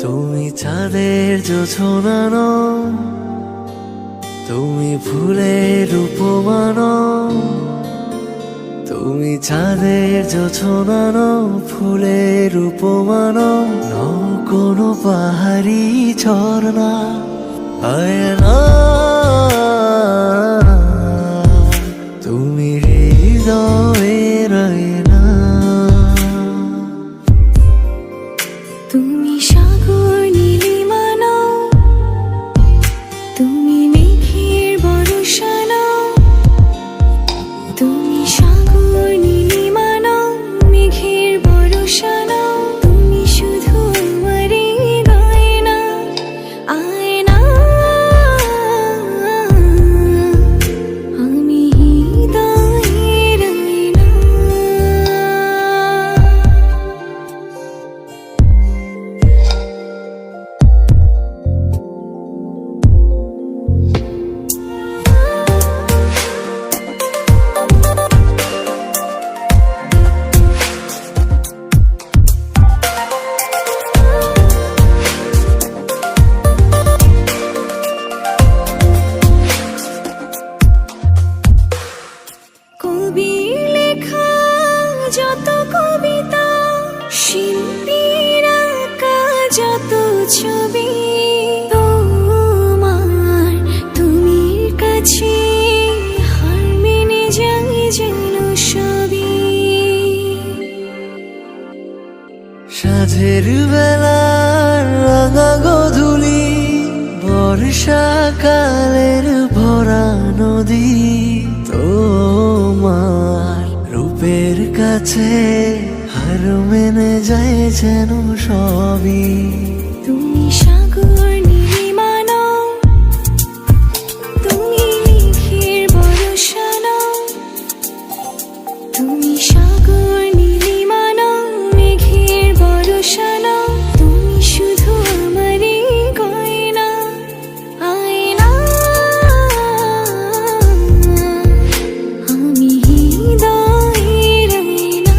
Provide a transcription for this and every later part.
তুমি চাঁদের জোছনা নও, তুমি ফুলের উপমা নও। তুমি চাঁদের জোছনা নও, ফুলের উপমা নও, নও কোনো পাহাড়ি ঝর্ণা। আয়না তুমি হৃদয়ের আয়না। তুমি সাগর নীলিমা নও, তুমি মেঘের বর্ষা নও। তুমি সাগর নীলিমা নও, মেঘের বর্ষা নও। তুমি শুধু আমারই গয়না, আয়না। আমি হৃদয়ের আয়না। কবির লেখা যত কবিতা, শিল্পীর আঁকা যত ছবি, তোমার তুমির কাছে হার মেনে যায় যেন সবই। সাঁঝের বেলার রাঙা গোধূলি, বর্ষাকালের ভরা নদী, তোমার রূপের কাছে হার মেনে যায় যেন সবই। তুমি সাগর নীলিমা নও, তুমি মেঘের বর্ষা নও। তুমি সাগর নীলিমা নও, মেঘের বর্ষা নও। তুমি শুধু আমারই গয়না, আয়না। আমি হৃদয়ের আয়না।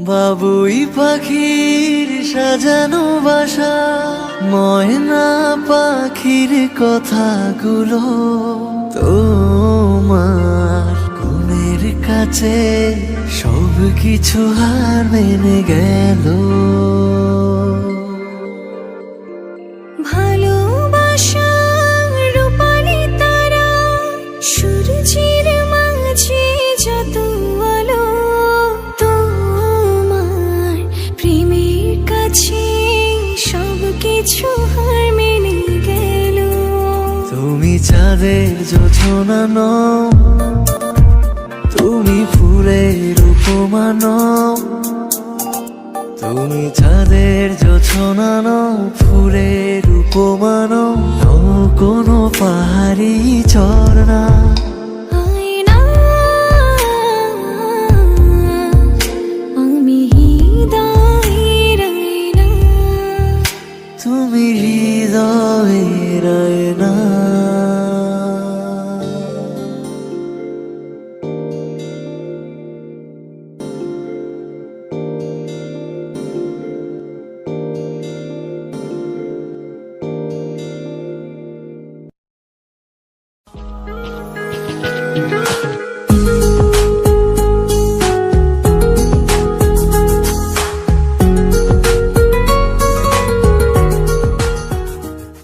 বাবুই পাখির সাজানো বাসা, ময়না পাখির কথাগুলো তোমার গুণের কাছে সব কিছু হার মেনে গেল। ভালোবাসা রূপালি তারা, সূর্যের মাঝে যত আলো, তোমার প্রেমের কাছে সব কিছু হার মেনে গেল। তুমি চাঁদের জোছনা নও, তুমি ফুলের উপমা নও। তুমি চাঁদের জোছনা নও, ফুলের উপমা নও, নও কোনো পাহাড়ি ঝর্ণা।